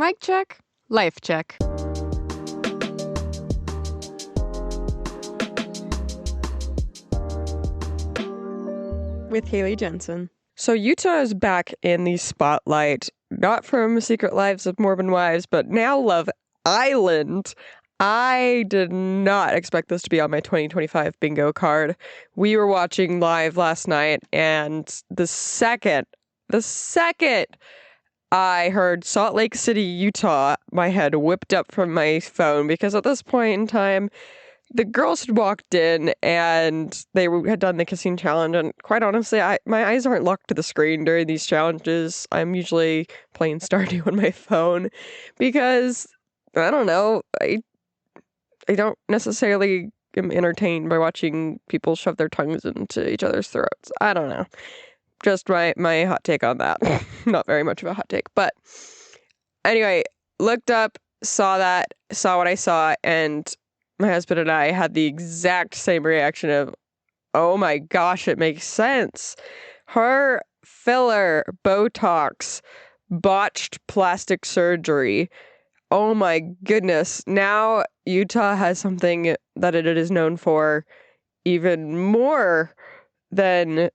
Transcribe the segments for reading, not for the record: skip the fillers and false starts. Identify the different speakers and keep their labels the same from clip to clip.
Speaker 1: Mic check, life check. With Haley Jensen. So Utah is back in the spotlight, not from Secret Lives of Mormon Wives, but now Love Island. I did not expect this to be on my 2025 bingo card. We were watching live last night, and the second I heard Salt Lake City, Utah, my head whipped up from my phone, because at this point in time, the girls had walked in and they had done the kissing challenge, and quite honestly, my eyes aren't locked to the screen during these challenges. I'm usually playing Stardew on my phone because, I don't know, I don't necessarily am entertained by watching people shove their tongues into each other's throats. I don't know. Just my hot take on that. Not very much of a hot take. But anyway, looked up, saw what I saw, and my husband and I had the exact same reaction of, oh my gosh, it makes sense. Her filler, botox, botched plastic surgery. Oh my goodness. Now Utah has something that it is known for even more than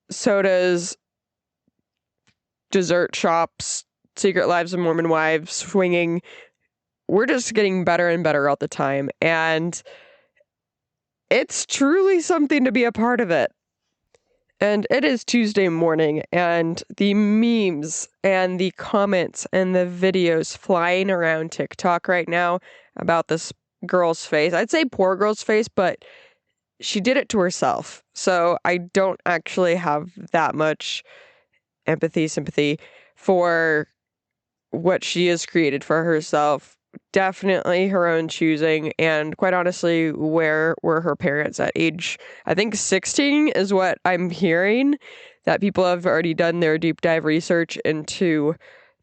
Speaker 1: sodas, dessert shops, Secret Lives of Mormon Wives, swinging. We're just getting better and better all the time, and it's truly something to be a part of it. And it is Tuesday morning, and the memes and the comments and the videos flying around TikTok right now about this girl's face. I'd say poor girl's face, but she did it to herself. So I don't actually have that much sympathy for what she has created for herself. Definitely her own choosing, and quite honestly, where were her parents at age, I think 16 is what I'm hearing, that people have already done their deep dive research into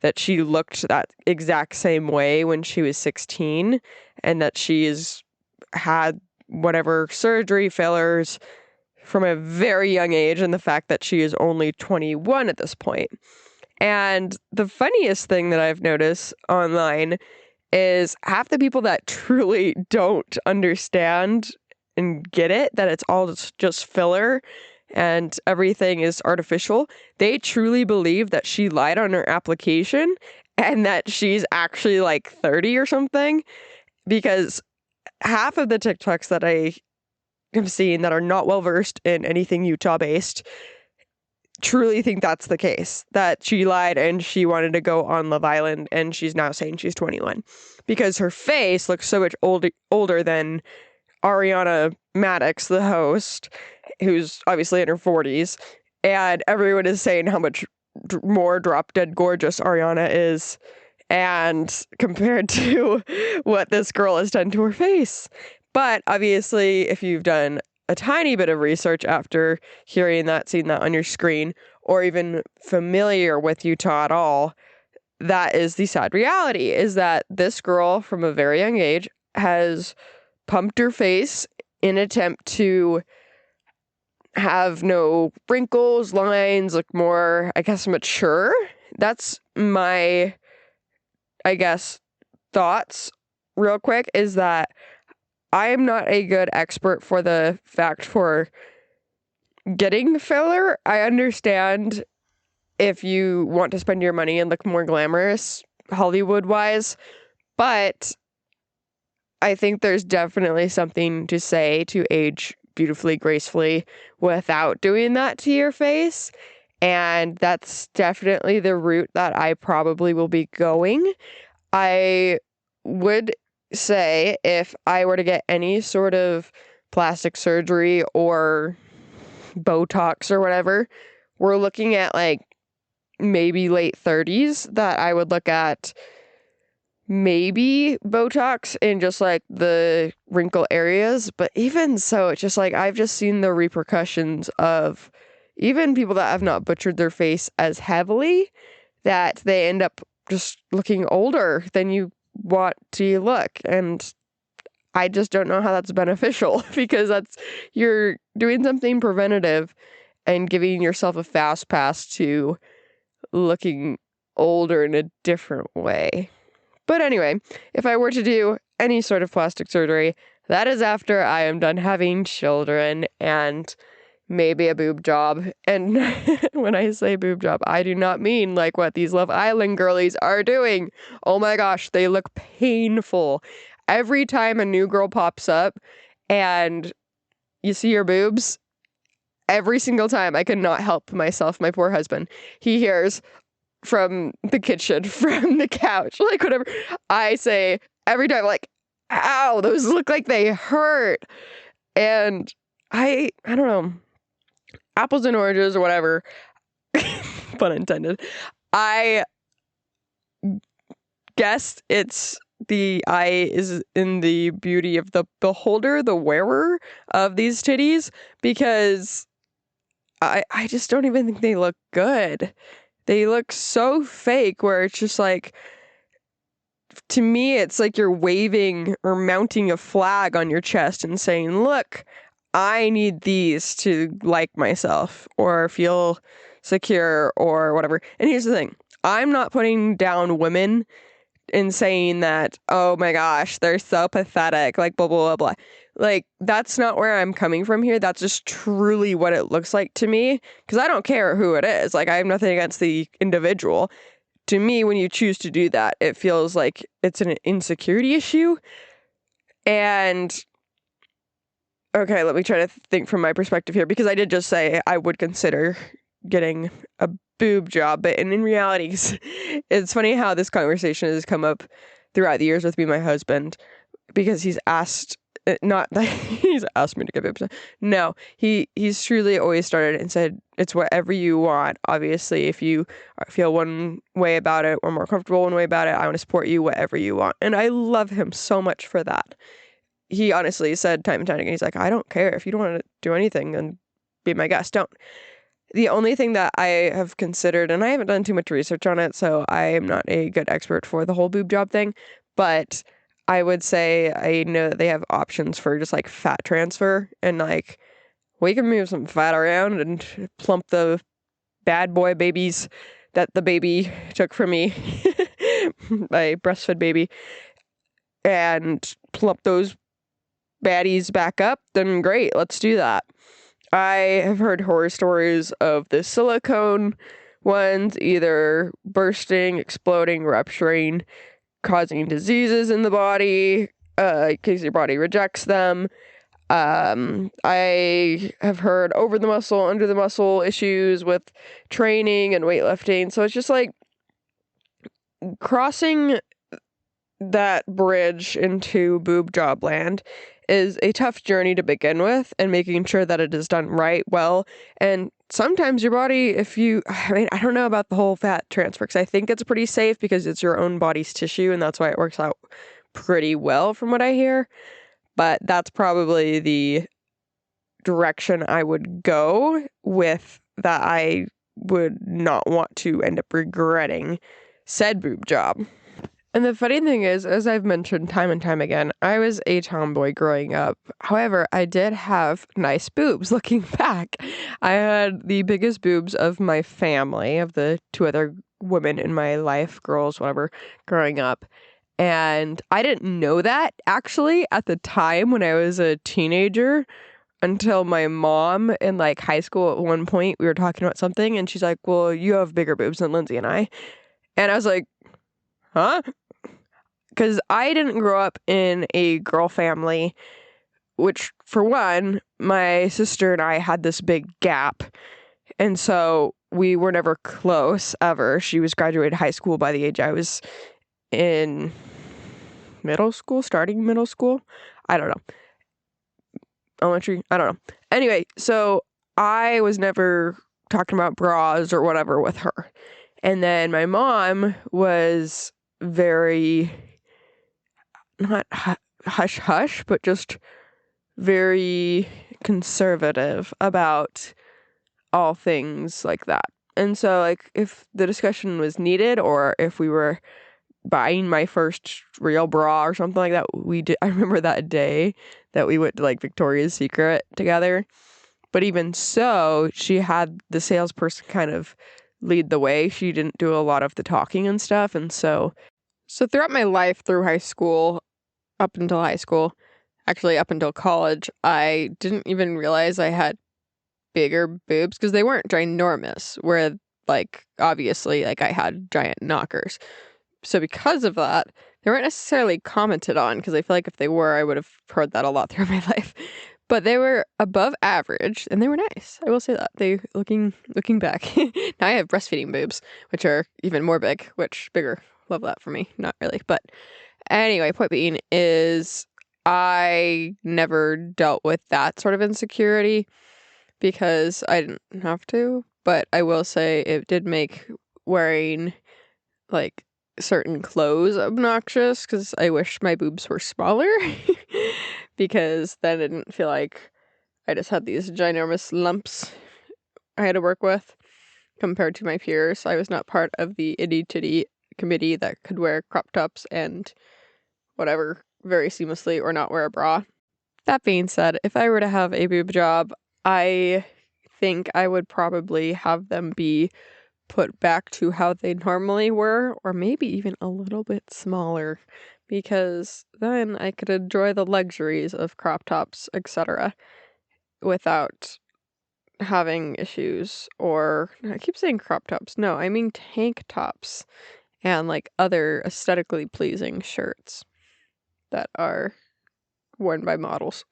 Speaker 1: that she looked that exact same way when she was 16, and that she's had whatever surgery, fillers from a very young age, and the fact that she is only 21 at this point. And the funniest thing that I've noticed online is half the people that truly don't understand and get it, that it's all just filler and everything is artificial. They truly believe that she lied on her application and that she's actually like 30 or something, because half of the TikToks that I have seen that are not well versed in anything Utah based truly think that's the case, that she lied and she wanted to go on Love Island, and she's now saying she's 21 because her face looks so much older than Ariana Maddox, the host, who's obviously in her 40s, and everyone is saying how much more drop dead gorgeous Ariana is, and compared to what this girl has done to her face. But obviously, if you've done a tiny bit of research after hearing that, seeing that on your screen, or even familiar with Utah at all, that is the sad reality, is that this girl from a very young age has pumped her face in an attempt to have no wrinkles, lines, look more, I guess, mature. That's my, I guess, thoughts real quick, is that I am not a good expert for the fact for getting filler. I understand if you want to spend your money and look more glamorous, Hollywood-wise, but I think there's definitely something to say to age beautifully, gracefully, without doing that to your face, and that's definitely the route that I probably will be going. I would say if I were to get any sort of plastic surgery or Botox or whatever, we're looking at like maybe late 30s, that I would look at maybe Botox in just like the wrinkle areas. But even so, it's just like I've just seen the repercussions of even people that have not butchered their face as heavily, that they end up just looking older than you want to look. And I just don't know how that's beneficial, because you're doing something preventative and giving yourself a fast pass to looking older in a different way. But anyway, if I were to do any sort of plastic surgery, that is after I am done having children and maybe a boob job. And when I say boob job, I do not mean like what these Love Island girlies are doing. Oh my gosh, they look painful. Every time a new girl pops up and you see your boobs, every single time I cannot help myself. My poor husband, he hears from the kitchen, from the couch, like whatever I say every time, like, ow, those look like they hurt. And I don't know, apples and oranges or whatever, pun intended. I guess it's the eye is in the beauty of the beholder, the wearer of these titties, because I just don't even think they look good. They look so fake where it's just like, to me, it's like you're waving or mounting a flag on your chest and saying, look, I need these to like myself or feel secure or whatever. And here's the thing. I'm not putting down women and saying that, oh my gosh, they're so pathetic, like blah, blah, blah, blah. Like, that's not where I'm coming from here. That's just truly what it looks like to me. Because I don't care who it is. Like, I have nothing against the individual. To me, when you choose to do that, it feels like it's an insecurity issue. And, okay, let me try to think from my perspective here. Because I did just say I would consider getting a boob job, but in reality, it's funny how this conversation has come up throughout the years with me and my husband, because he's asked, not that he's asked me to get boobs. No, he's truly always started and said, it's whatever you want. Obviously, if you feel one way about it or more comfortable one way about it, I want to support you, whatever you want. And I love him so much for that. He honestly said time and time again, he's like, I don't care. If you don't want to do anything, then be my guest. Don't. The only thing that I have considered, and I haven't done too much research on it, so I am not a good expert for the whole boob job thing, but I would say I know that they have options for just like fat transfer, and like we can move some fat around and plump the bad boy babies that the baby took from me, my breastfed baby, and plump those baddies back up, then great, let's do that. I have heard horror stories of the silicone ones either bursting, exploding, rupturing, causing diseases in the body, in case your body rejects them. I have heard over the muscle, under the muscle issues with training and weightlifting. So it's just like crossing that bridge into boob job land is a tough journey to begin with, and making sure that it is done right, well, and sometimes your body, I don't know about the whole fat transfer, because I think it's pretty safe because it's your own body's tissue, and that's why it works out pretty well from what I hear, but that's probably the direction I would go with, that I would not want to end up regretting said boob job. And the funny thing is, as I've mentioned time and time again, I was a tomboy growing up. However, I did have nice boobs looking back. I had the biggest boobs of my family, of the two other women in my life, girls, whatever, growing up. And I didn't know that, actually, at the time when I was a teenager, until my mom in, like, high school at one point, we were talking about something, and she's like, well, you have bigger boobs than Lindsay and I. And I was like, huh? Because I didn't grow up in a girl family, which, for one, my sister and I had this big gap. And so we were never close, ever. She was graduated high school by the age I was in middle school, starting middle school. I don't know. Elementary? I don't know. Anyway, so I was never talking about bras or whatever with her. And then my mom was very, not hush hush, but just very conservative about all things like that. And so, like, if the discussion was needed, or if we were buying my first real bra or something like that, I remember that day that we went to, like, Victoria's Secret together. But even so, she had the salesperson kind of lead the way. She didn't do a lot of the talking and stuff. And so
Speaker 2: So throughout my life, through high school, up until high school, actually up until college, I didn't even realize I had bigger boobs because they weren't ginormous, where like obviously like I had giant knockers. So because of that, they weren't necessarily commented on because I feel like if they were, I would have heard that a lot throughout my life. But they were above average and they were nice. I will say that. They looking back. Now I have breastfeeding boobs, which are even more big, which bigger. Love that for me. Not really. But anyway, point being is I never dealt with that sort of insecurity because I didn't have to. But I will say it did make wearing like certain clothes obnoxious because I wish my boobs were smaller because then I didn't feel like I just had these ginormous lumps I had to work with compared to my peers. I was not part of the itty titty committee that could wear crop tops and whatever very seamlessly or not wear a bra. That being said, if I were to have a boob job, I think I would probably have them be put back to how they normally were, or maybe even a little bit smaller, because then I could enjoy the luxuries of crop tops, etc., without having issues. Or I keep saying crop tops. No, I mean tank tops and like other aesthetically pleasing shirts that are worn by models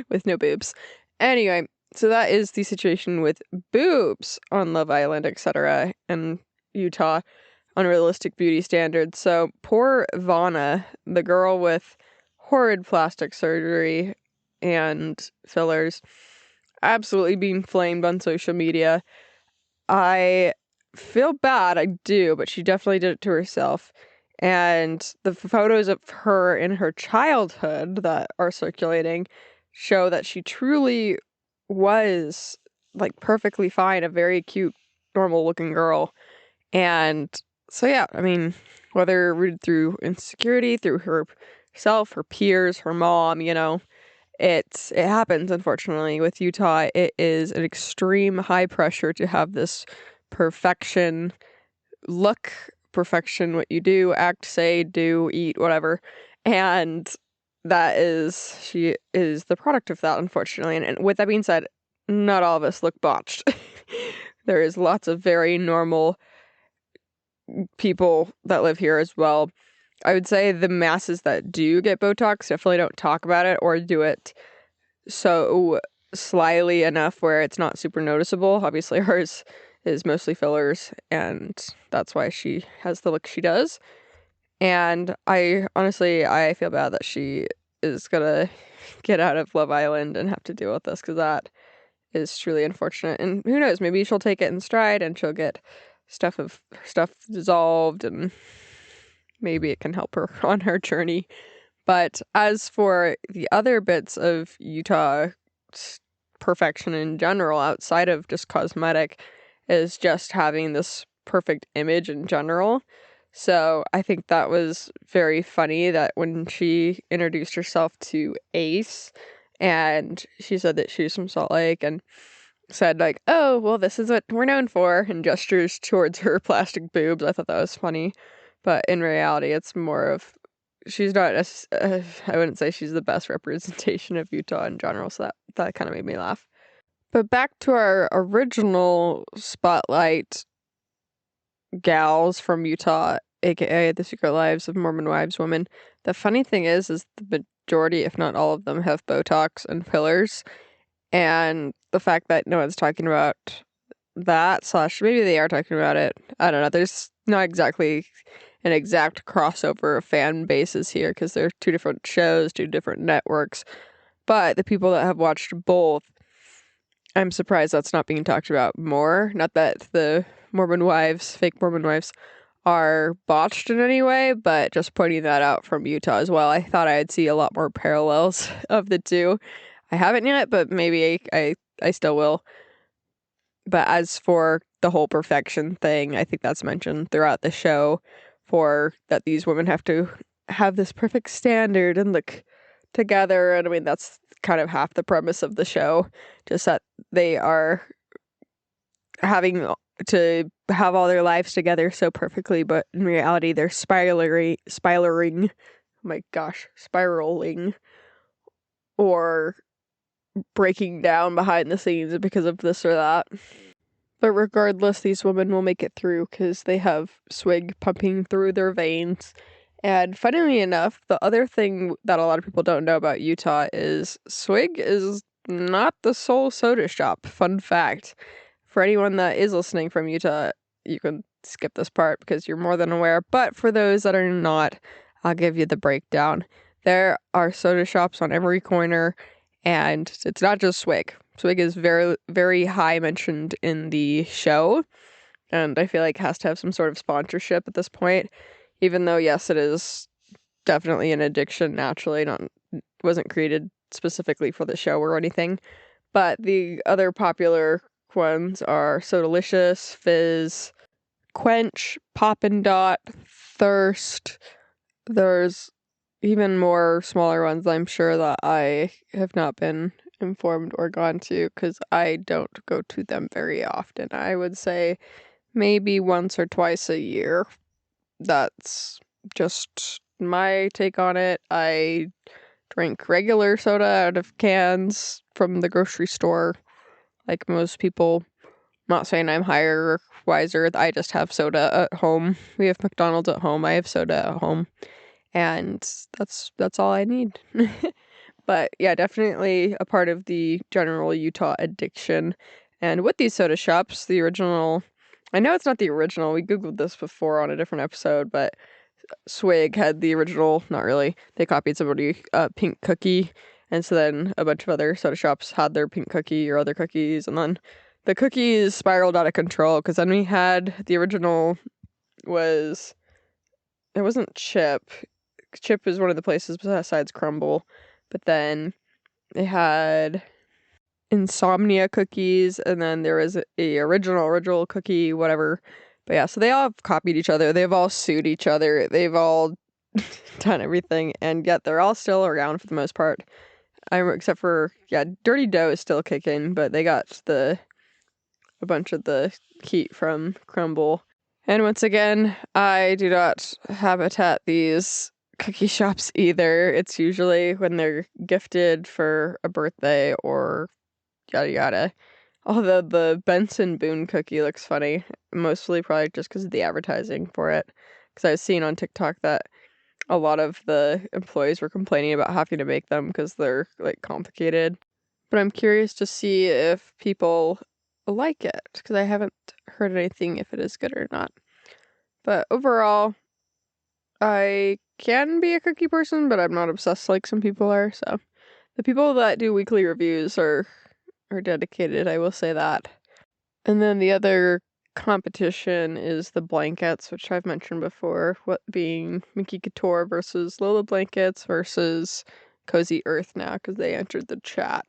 Speaker 2: with no boobs. Anyway, so that is the situation with boobs on Love Island, etc., and Utah, unrealistic beauty standards. So poor Vanna, the girl with horrid plastic surgery and fillers, absolutely being flamed on social media. I feel bad, I do, but she definitely did it to herself. And the photos of her in her childhood that are circulating show that she truly was like perfectly fine, a very cute, normal looking girl. And so, yeah, I mean, whether rooted through insecurity, through herself, her peers, her mom, it happens, unfortunately. With Utah, it is an extreme high pressure to have this perfection look, perfection, what you do, act, say, do, eat, whatever. And she is the product of that, unfortunately. And with that being said, not all of us look botched. There is lots of very normal people that live here as well. I would say the masses that do get Botox definitely don't talk about it or do it so slyly enough where it's not super noticeable. Obviously, hers is mostly fillers, and that's why she has the look she does. And I feel bad that she is gonna get out of Love Island and have to deal with this because that is truly unfortunate. And who knows, maybe she'll take it in stride and she'll get stuff dissolved and maybe it can help her on her journey. But as for the other bits of Utah perfection in general, outside of just cosmetic, is just having this perfect image in general. So I think that was very funny that when she introduced herself to Ace and she said that she was from Salt Lake and said like, oh, well, this is what we're known for, and gestures towards her plastic boobs. I thought that was funny. But in reality, it's more of she's not, I wouldn't say she's the best representation of Utah in general, so that kind of made me laugh. But back to our original spotlight gals from Utah, aka The Secret Lives of Mormon Wives Women. The funny thing is the majority, if not all of them, have Botox and fillers. And the fact that no one's talking about that, / maybe they are talking about it. I don't know. There's not exactly an exact crossover of fan bases here because they're two different shows, two different networks. But the people that have watched both, I'm surprised that's not being talked about more. Not that the fake Mormon wives, are botched in any way, but just pointing that out from Utah as well. I thought I'd see a lot more parallels of the two. I haven't yet, but maybe I still will. But as for the whole perfection thing, I think that's mentioned throughout the show for that these women have to have this perfect standard and look together. And I mean, that's kind of half the premise of the show, just that they are having to have all their lives together so perfectly, but in reality they're spiraling, oh my gosh, spiraling, or breaking down behind the scenes because of this or that. But regardless, these women will make it through because they have swig pumping through their veins. And funnily enough, the other thing that a lot of people don't know about Utah is swig is not the sole soda shop. Fun fact. For anyone that is listening from Utah, you can skip this part because you're more than aware. But for those that are not, I'll give you the breakdown. There are soda shops on every corner, and it's not just swig. Swig is very, very high mentioned in the show, and I feel like it has to have some sort of sponsorship at this point, even though, yes, it is definitely an addiction naturally, wasn't created specifically for the show or anything. But the other popular ones are Sodalicious, Fizz, Quench, Poppin' Dot, Thirst. There's even more smaller ones I'm sure that I have not been informed or gone to because I don't go to them very often. I would say maybe once or twice a year. That's just my take on it. I drink regular soda out of cans from the grocery store, like most people. Not saying I'm higher or wiser. I just have soda at home. We have McDonald's at home. I have soda at home. And that's all I need. But yeah, definitely a part of the general Utah addiction. And with these soda shops, the original, I know it's not the original, we Googled this before on a different episode, but Swig had the original, not really, they copied somebody, pink cookie, and so then a bunch of other soda shops had their pink cookie or other cookies, and then the cookies spiraled out of control, because then we had, the original was, it wasn't Chip. Chip is one of the places besides Crumble, but then they had Insomnia cookies, and then there was a original cookie, whatever. But yeah, so they all have copied each other. They've all sued each other. They've all done everything, and yet they're all still around for the most part. Except for, yeah, Dirty Dough is still kicking, but they got a bunch of the heat from Crumble. And once again, I do not habitat these cookie shops either. It's usually when they're gifted for a birthday or yada yada. Although the Benson Boone cookie looks funny, mostly probably just because of the advertising for it. Because I've seen on TikTok that a lot of the employees were complaining about having to make them because they're like complicated. But I'm curious to see if people like it because I haven't heard anything if it is good or not. But overall, I can be a cookie person, but I'm not obsessed like some people are. So the people that do weekly reviews are dedicated, I will say that. And then the other competition is the blankets, which I've mentioned before, what being Mickey Couture versus Lola Blankets versus Cozy Earth now, because they entered the chat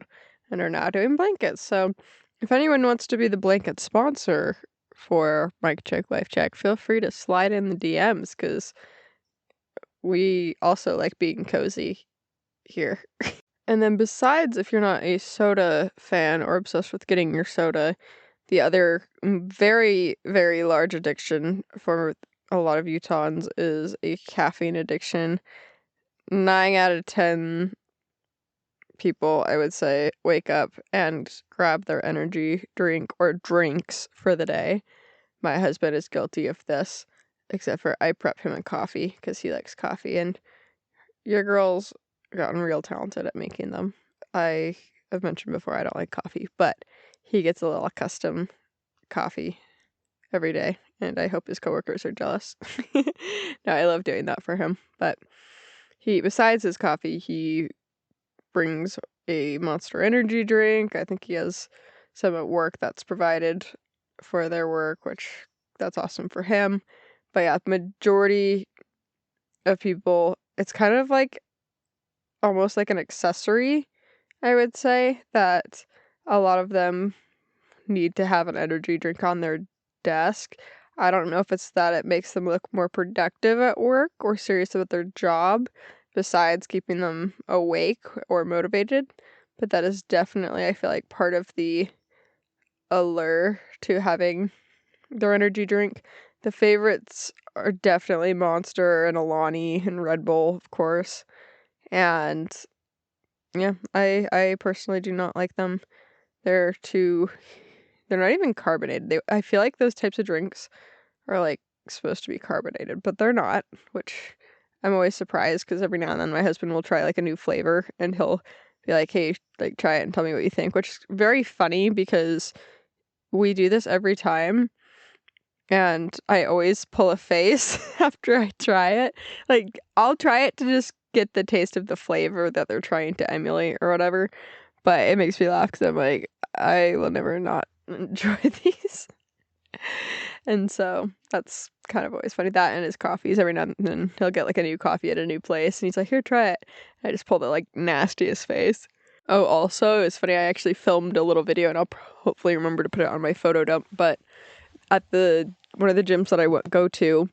Speaker 2: and are now doing blankets. So if anyone wants to be the blanket sponsor for Mic Check, Life Check, feel free to slide in the DMs, because we also like being cozy here. And then besides, if you're not a soda fan or obsessed with getting your soda, the other very, very large addiction for a lot of Utahns is a caffeine addiction. 9 out of 10 people, I would say, wake up and grab their energy drink or drinks for the day. My husband is guilty of this, except for I prep him a coffee because he likes coffee, and your girl's gotten real talented at making them. I have mentioned before I don't like coffee, but he gets a little custom coffee every day, and I hope his coworkers are jealous. No, I love doing that for him. But besides his coffee, he brings a Monster Energy drink. I think he has some at work that's provided for their work, which that's awesome for him. But yeah, the majority of people, it's kind of like almost like an accessory, I would say, that a lot of them need to have an energy drink on their desk. I don't know if it's that it makes them look more productive at work or serious about their job, besides keeping them awake or motivated, but that is definitely, I feel like, part of the allure to having their energy drink. The favorites are definitely Monster and Alani and Red Bull, of course. And yeah, I personally do not like them. They're not even carbonated. I feel like those types of drinks are like supposed to be carbonated, but they're not, which I'm always surprised because every now and then my husband will try like a new flavor and he'll be like, hey, like try it and tell me what you think, which is very funny because we do this every time and I always pull a face after I try it. Like I'll try it to just get the taste of the flavor that they're trying to emulate or whatever, but it makes me laugh because I'm like, I will never not enjoy these. And so that's kind of always funny. That and his coffees. Every now and then he'll get like a new coffee at a new place and he's like, here, try it. I just pull the like nastiest face. Oh, also, it's funny. I actually filmed a little video and I'll hopefully remember to put it on my photo dump. But at one of the gyms that I go to,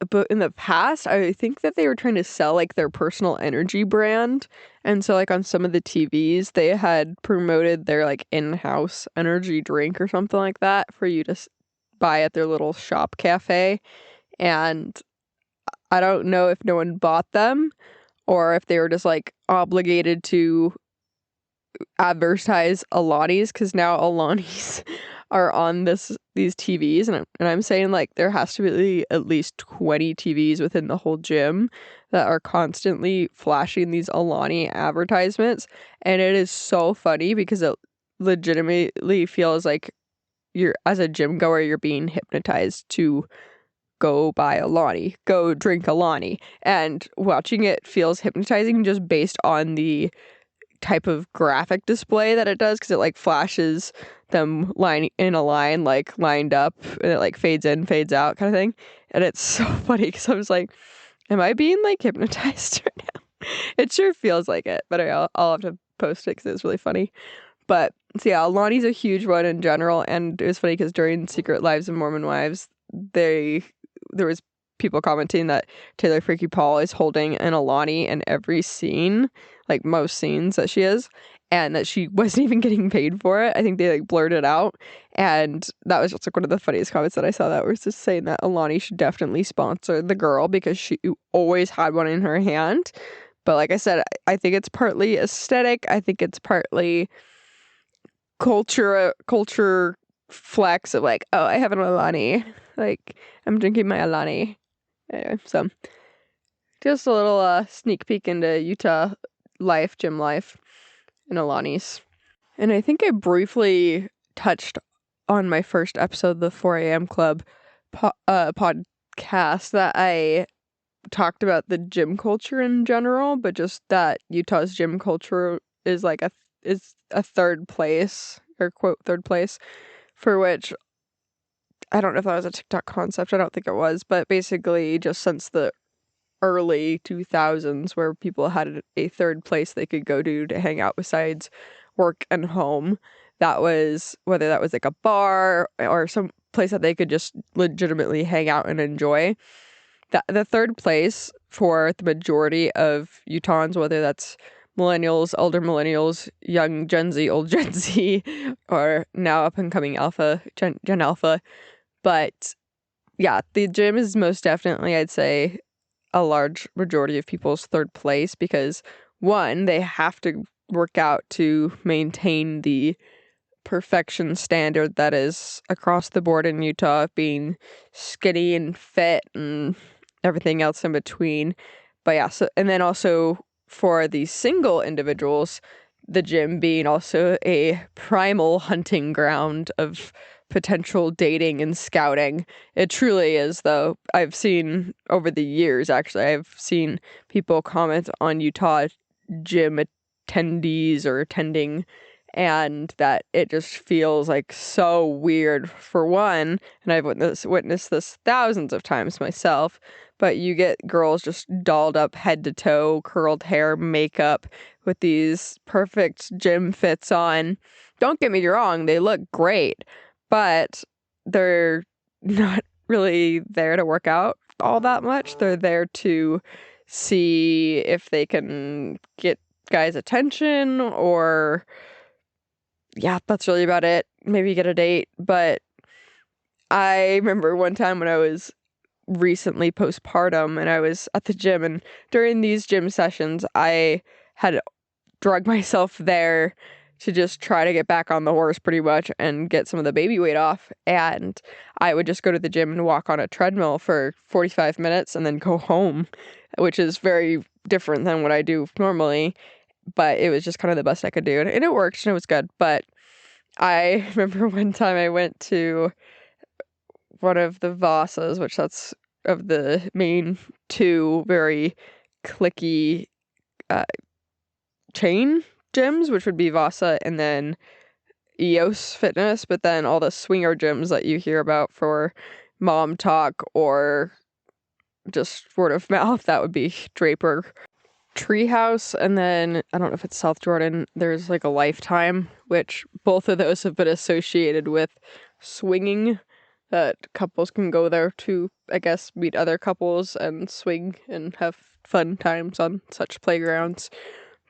Speaker 2: but in the past, I think that they were trying to sell like their personal energy brand. And so like on some of the TVs, they had promoted their like in-house energy drink or something like that for you to buy at their little shop cafe. And I don't know if no one bought them or if they were just like obligated to advertise Alani's, because now Alani's are on these TVs, and I'm saying like there has to be at least 20 TVs within the whole gym that are constantly flashing these Alani advertisements, and it is so funny because it legitimately feels like you're, as a gym goer, you're being hypnotized to go buy Alani, go drink Alani, and watching it feels hypnotizing just based on the type of graphic display that it does, because it like flashes them in a line, like lined up, and it like fades in, fades out kind of thing. And it's so funny because I was like, am I being like hypnotized right now? It sure feels like it, but I'll have to post it because it's really funny. But so yeah, Alani's a huge one in general, and it was funny because during Secret Lives of Mormon Wives, there was people commenting that Taylor Freaky Paul is holding an Alani in every scene, like most scenes that she is, and that she wasn't even getting paid for it. I think they like blurred it out, and that was just like one of the funniest comments that I saw, that was just saying that Alani should definitely sponsor the girl because she always had one in her hand. But like I said, I think it's partly aesthetic. I think it's partly culture flex of like, oh, I have an Alani, like I'm drinking my Alani. Anyway, so just a little sneak peek into Utah life, gym life, and Alani's. And I think I briefly touched on my first episode of the 4 a.m. Club podcast that I talked about the gym culture in general, but just that Utah's gym culture is like a third place, or quote third place, for which I don't know if that was a TikTok concept. I don't think it was, but basically just since the early 2000s, where people had a third place they could go to hang out besides work and home. That was, whether that was like a bar or some place that they could just legitimately hang out and enjoy. The third place for the majority of Utahns, whether that's millennials, older millennials, young Gen Z, old Gen Z, or now up and coming Alpha, Gen Alpha. But yeah, the gym is most definitely, I'd say, a large majority of people's third place because, one, they have to work out to maintain the perfection standard that is across the board in Utah, being skinny and fit and everything else in between. But yeah, so, and then also for the single individuals, the gym being also a primal hunting ground of potential dating and scouting. It truly is, though. I've seen over the years, actually, I've seen people comment on Utah gym attendees or attending, and that it just feels like so weird for one, and I've witnessed this thousands of times myself, but you get girls just dolled up head to toe, curled hair, makeup, with these perfect gym fits on. Don't get me wrong, they look great, but they're not really there to work out all that much. They're there to see if they can get guys' attention or yeah, that's really about it. Maybe get a date. But I remember one time when I was recently postpartum and I was at the gym, and during these gym sessions, I had drug myself there to just try to get back on the horse pretty much and get some of the baby weight off. And I would just go to the gym and walk on a treadmill for 45 minutes and then go home, which is very different than what I do normally. But it was just kind of the best I could do. And it worked and it was good. But I remember one time I went to one of the Vassas, which that's of the main two very cliquey chain gyms, which would be Vasa and then EOS Fitness, but then all the swinger gyms that you hear about for mom talk or just word of mouth, that would be Draper, Treehouse, and then I don't know if it's South Jordan, there's like a Lifetime, which both of those have been associated with swinging, that couples can go there to, I guess, meet other couples and swing and have fun times on such playgrounds.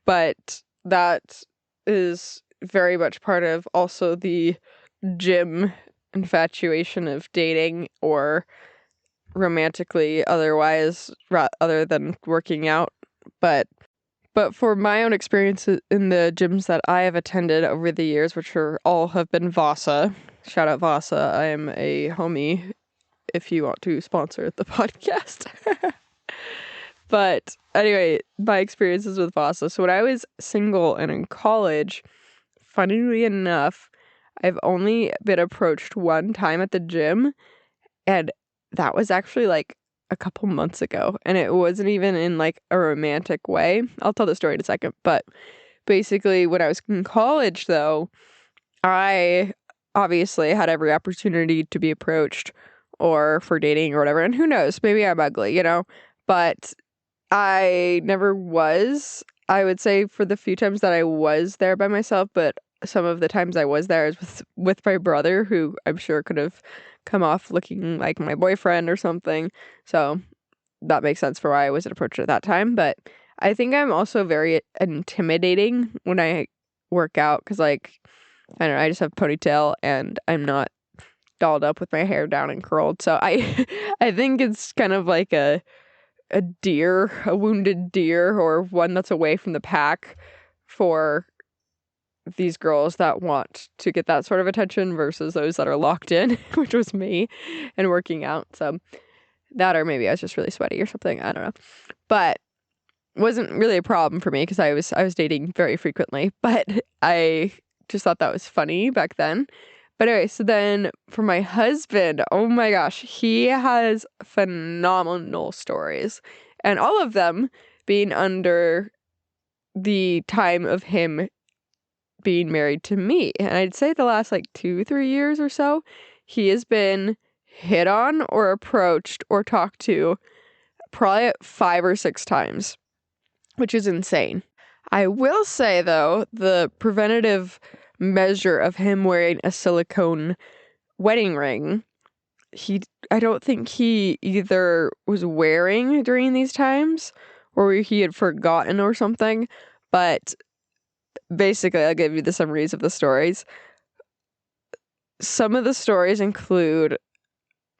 Speaker 2: But that is very much part of also the gym infatuation of dating or romantically otherwise, other than working out. But for my own experiences in the gyms that I have attended over the years, which all have been Vasa, shout out Vasa, I am a homie if you want to sponsor the podcast. But anyway, my experiences with Vasa. So when I was single and in college, funnily enough, I've only been approached one time at the gym, and that was actually like a couple months ago, and it wasn't even in like a romantic way. I'll tell the story in a second, but basically when I was in college though, I obviously had every opportunity to be approached or for dating or whatever, and who knows, maybe I'm ugly, but I never was. I would say for the few times that I was there by myself, but some of the times I was there is with my brother, who I'm sure could have come off looking like my boyfriend or something. So that makes sense for why I wasn't approached at that time. But I think I'm also very intimidating when I work out because, like, I don't know, I just have a ponytail and I'm not dolled up with my hair down and curled. So I I think it's kind of like a deer, a wounded deer, or one that's away from the pack for these girls that want to get that sort of attention versus those that are locked in, which was me, and working out. So that, or maybe I was just really sweaty or something. I don't know, but wasn't really a problem for me because I was dating very frequently. But I just thought that was funny back then. But anyway, so then for my husband, oh my gosh, he has phenomenal stories. And all of them being under the time of him being married to me. And I'd say the last like 2-3 years or so, he has been hit on or approached or talked to probably 5 or 6 times, which is insane. I will say though, the preventative measure of him wearing a silicone wedding ring, I don't think he either was wearing during these times or he had forgotten or something. But basically, I'll give you the summaries of the stories. Some of the stories include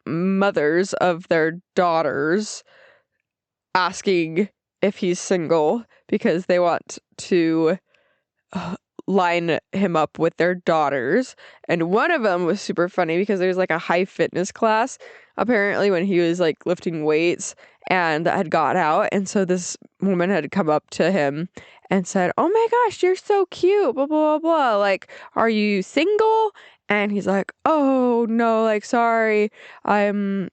Speaker 2: mothers of their daughters asking if he's single because they want to line him up with their daughters. And one of them was super funny because there's like a high fitness class apparently when he was like lifting weights and had got out, and so this woman had come up to him and said, "Oh my gosh, you're so cute, blah blah blah blah, like, are you single?" And he's like, "Oh no, like, sorry, I'm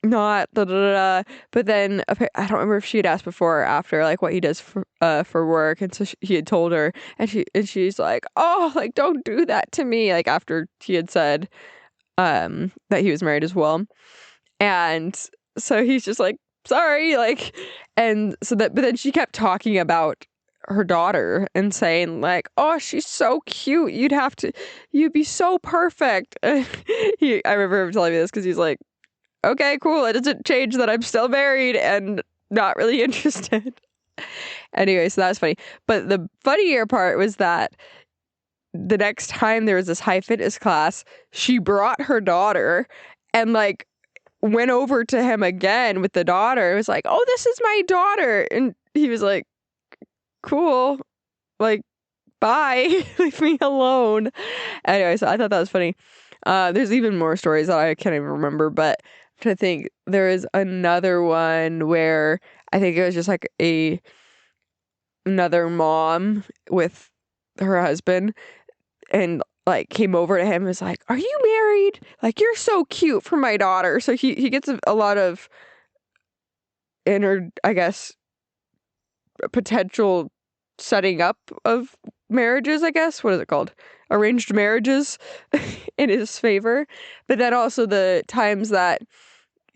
Speaker 2: not da, da, da, da." But then I don't remember if she had asked before or after like what he does for work, and so he had told her, and she's like, "Oh, like, don't do that to me," like after he had said that he was married as well. And so he's just like, "Sorry," like, and so that, but then she kept talking about her daughter and saying like, "Oh, she's so cute, you'd be so perfect." I remember him telling me this because he's like, "Okay, cool. It doesn't change that I'm still married and not really interested." Anyway, so that was funny. But the funnier part was that the next time there was this high fitness class, she brought her daughter and like went over to him again with the daughter. It was like, oh, this is my daughter. And he was like, cool, like, bye, leave me alone. Anyway, so I thought that was funny. There's even more stories that I can't even remember, but I'm trying to think. There is another one where I think it was just like another mom with her husband and like came over to him and was like, are you married? Like, you're so cute for my daughter. So he gets a lot of I guess, potential setting up of marriages, I guess. What is it called? Arranged marriages in his favor. But then also the times that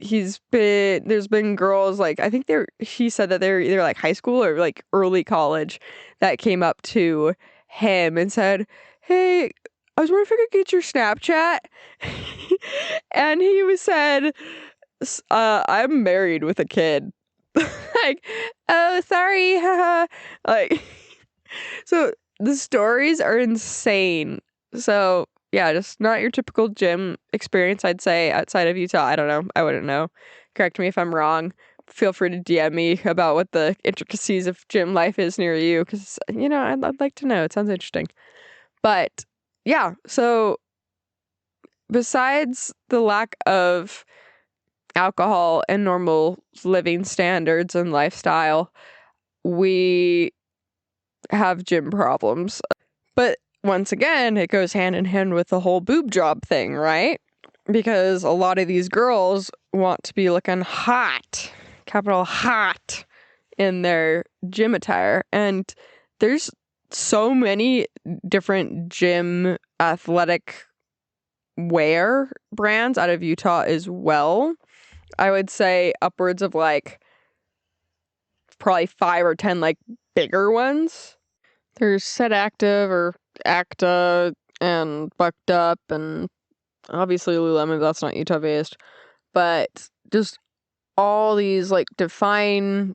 Speaker 2: there's been girls, like, I think he said that they're either like high school or like early college that came up to him and said, hey, I was wondering if I could get your Snapchat. And he said, I'm married with a kid. Like, oh, sorry, haha. Like, so the stories are insane. So yeah, just not your typical gym experience, I'd say, outside of Utah. I don't know. I wouldn't know. Correct me if I'm wrong. Feel free to DM me about what the intricacies of gym life is near you, because, I'd like to know. It sounds interesting. But yeah, so besides the lack of alcohol and normal living standards and lifestyle, we have gym problems. But once again, it goes hand in hand with the whole boob job thing, right? Because a lot of these girls want to be looking hot, capital hot, in their gym attire. And there's so many different gym athletic wear brands out of Utah as well. I would say upwards of like probably 5 or 10 like bigger ones. There's Set Active or Acta and Bucked Up, and obviously Lululemon, that's not Utah based. But just all these like Define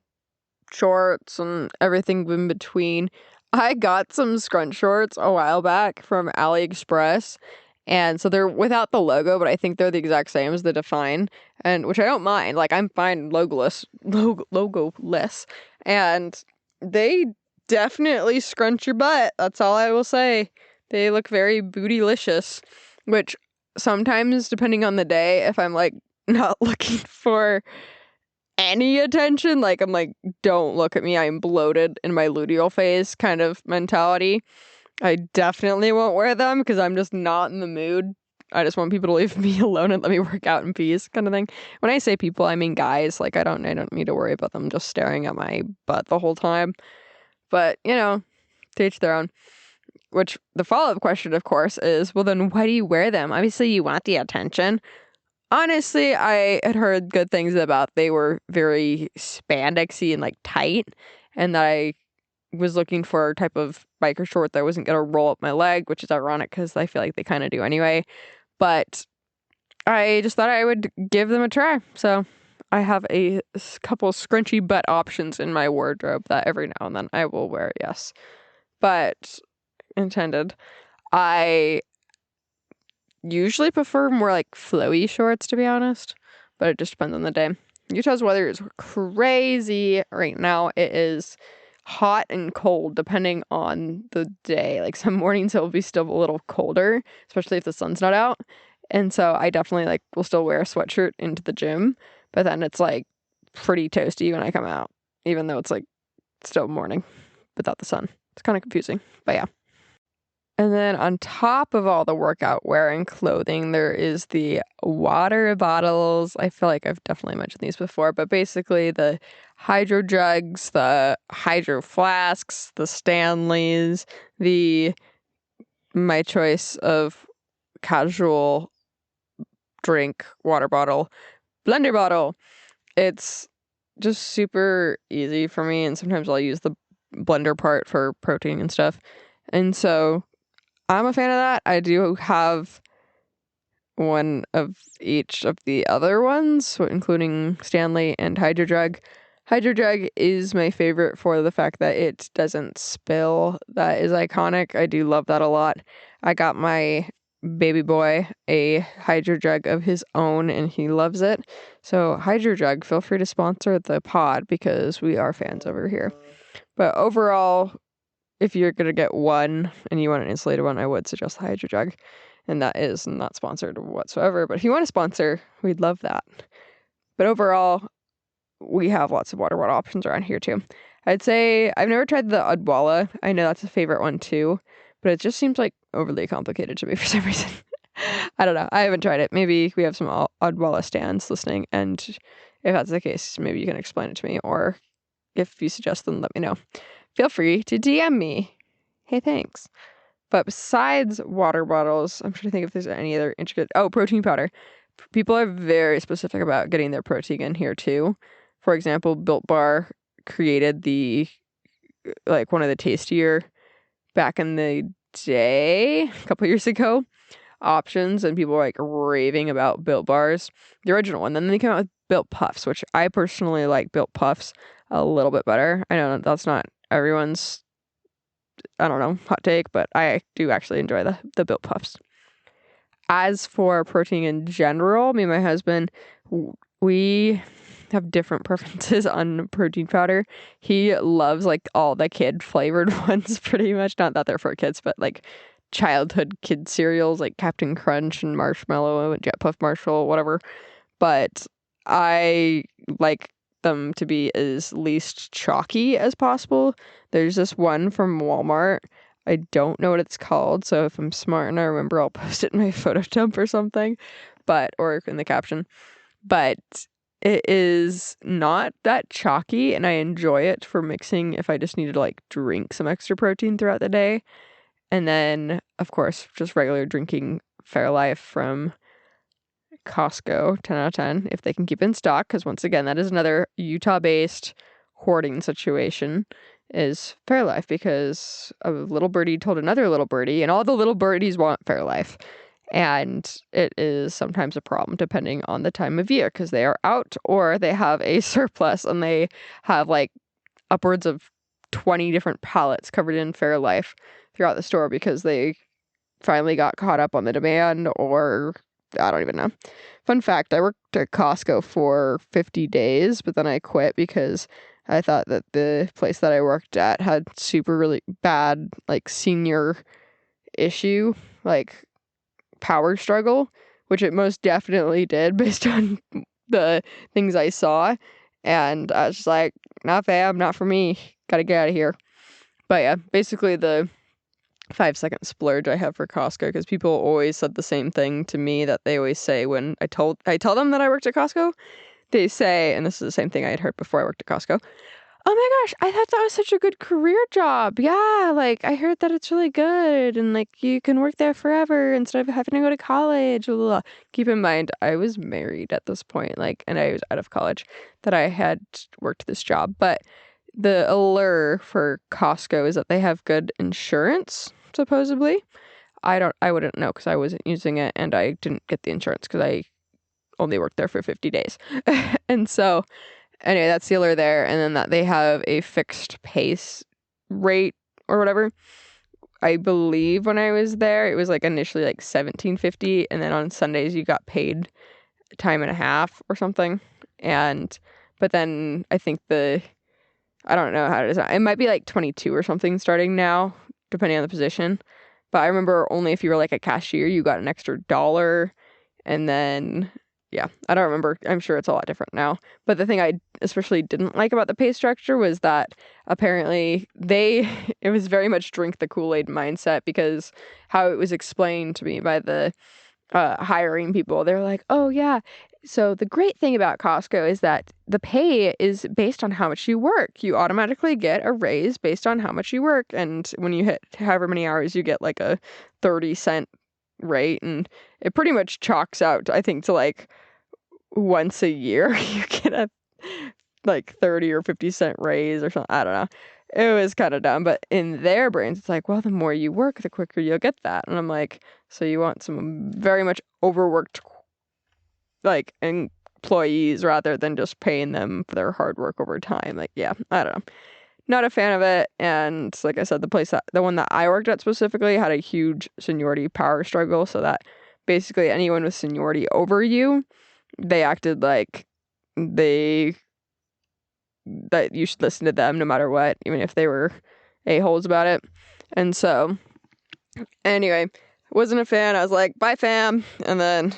Speaker 2: shorts and everything in between. I got some scrunch shorts a while back from AliExpress, and so they're without the logo, but I think they're the exact same as the Define, and which I don't mind. Like, I'm fine logoless, and they definitely scrunch your butt. That's all I will say. They look very bootylicious, which sometimes, depending on the day, if I'm like not looking for any attention, like I'm like, don't look at me, I'm bloated in my luteal phase kind of mentality, I definitely won't wear them because I'm just not in the mood. I just want people to leave me alone and let me work out in peace, kind of thing. When I say people, I mean guys. Like, I don't need to worry about them just staring at my butt the whole time. But, to each their own. Which the follow-up question, of course, is, well, then why do you wear them? Obviously, you want the attention. Honestly, I had heard good things about they were very spandexy and like tight, and that I was looking for a type of biker short that wasn't going to roll up my leg, which is ironic because I feel like they kind of do anyway. But I just thought I would give them a try. So I have a couple scrunchy butt options in my wardrobe that every now and then I will wear, yes. But intended. I usually prefer more like flowy shorts, to be honest, but it just depends on the day. Utah's weather is crazy right now. It is hot and cold depending on the day. Like, some mornings it will be still a little colder, especially if the sun's not out. And so I definitely like will still wear a sweatshirt into the gym, but then it's like pretty toasty when I come out, even though it's like still morning without the sun. It's kind of confusing, but yeah. And then on top of all the workout wear and clothing, there is the water bottles. I feel like I've definitely mentioned these before, but basically the hydro jugs, the hydro flasks, the Stanleys, my choice of casual drink water bottle, blender bottle. It's just super easy for me, and sometimes I'll use the blender part for protein and stuff. And so I'm a fan of that. I do have one of each of the other ones, including Stanley and Hydro Jug. Hydro Jug is my favorite for the fact that it doesn't spill. That is iconic. I do love that a lot. I got my baby boy a Hydro Jug of his own and he loves it. So Hydro Jug, feel free to sponsor the pod because we are fans over here. But overall, if you're going to get one and you want an insulated one, I would suggest the Hydro Jug. And that is not sponsored whatsoever. But if you want to sponsor, we'd love that. But overall, we have lots of water bottle options around here too. I'd say I've never tried the Odwalla. I know that's a favorite one too, but it just seems like overly complicated to me for some reason. I don't know. I haven't tried it. Maybe we have some Odwalla stands listening, and if that's the case, maybe you can explain it to me, or if you suggest them, let me know. Feel free to DM me. Hey, thanks. But besides water bottles, I'm trying to think if there's any other intricate... Oh, protein powder. People are very specific about getting their protein in here too. For example, Built Bar created one of the tastier back in the day, a couple years ago, options, and people were like raving about Built Bars, the original one. Then they came out with Built Puffs, which I personally like Built Puffs a little bit better. I know that's not everyone's, I don't know, hot take, but I do actually enjoy the Built Puffs. As for protein in general, me and my husband, we have different preferences on protein powder. He loves like all the kid flavored ones pretty much. Not that they're for kids, but like childhood kid cereals like Captain Crunch and Marshmallow and Jet Puff Marshall, whatever. But I like them to be as least chalky as possible. There's this one from Walmart. I don't know what it's called, so if I'm smart and I remember, I'll post it in my photo dump or something, or in the caption. But it is not that chalky, and I enjoy it for mixing if I just need to like drink some extra protein throughout the day. And then, of course, just regular drinking Fairlife from Costco, 10 out of 10, if they can keep in stock, because once again, that is another Utah-based hoarding situation, is Fairlife, because a little birdie told another little birdie, and all the little birdies want Fairlife. And it is sometimes a problem depending on the time of year, because they are out or they have a surplus and they have like upwards of 20 different pallets covered in Fairlife throughout the store because they finally got caught up on the demand, or I don't even know. Fun fact, I worked at Costco for 50 days, but then I quit because I thought that the place that I worked at had really bad, like, senior issue, like, power struggle, which it most definitely did based on the things I saw. And I was just like, not fam, not for me. Gotta get out of here. But yeah, basically the 5-second splurge I have for Costco, because people always said the same thing to me that they always say when I tell them that I worked at Costco. They say, and this is the same thing I had heard before I worked at Costco, oh my gosh, I thought that was such a good career job. Yeah, like I heard that it's really good and like you can work there forever instead of having to go to college. Blah, blah, blah. Keep in mind, I was married at this point, and I was out of college that I had worked this job. But the allure for Costco is that they have good insurance, supposedly. I wouldn't know because I wasn't using it and I didn't get the insurance because I only worked there for 50 days. And so anyway, that's the allure there. And then that they have a fixed pace rate or whatever. I believe when I was there, it was like initially like $17.50, and then on Sundays you got paid time and a half or something. But then I think I don't know how it is. It might be like 22 or something starting now, depending on the position. But I remember only if you were like a cashier, you got an extra $1. And then, yeah, I don't remember. I'm sure it's a lot different now. But the thing I especially didn't like about the pay structure was that apparently it was very much drink the Kool-Aid mindset, because how it was explained to me by the hiring people, they're like, oh yeah, so the great thing about Costco is that the pay is based on how much you work. You automatically get a raise based on how much you work, and when you hit however many hours, you get like a 30-cent rate, and it pretty much chalks out, I think, to like once a year you get a like 30 or 50-cent raise or something. I don't know. It was kind of dumb, but in their brains, it's like, well, the more you work, the quicker you'll get that. And I'm like, so you want some very much overworked, like, and employees rather than just paying them for their hard work over time. Like, yeah, I don't know. Not a fan of it. And like I said, the one that I worked at specifically had a huge seniority power struggle. So that basically anyone with seniority over you, they acted like that you should listen to them no matter what, even if they were a-holes about it. And so, anyway, wasn't a fan. I was like, bye, fam. And then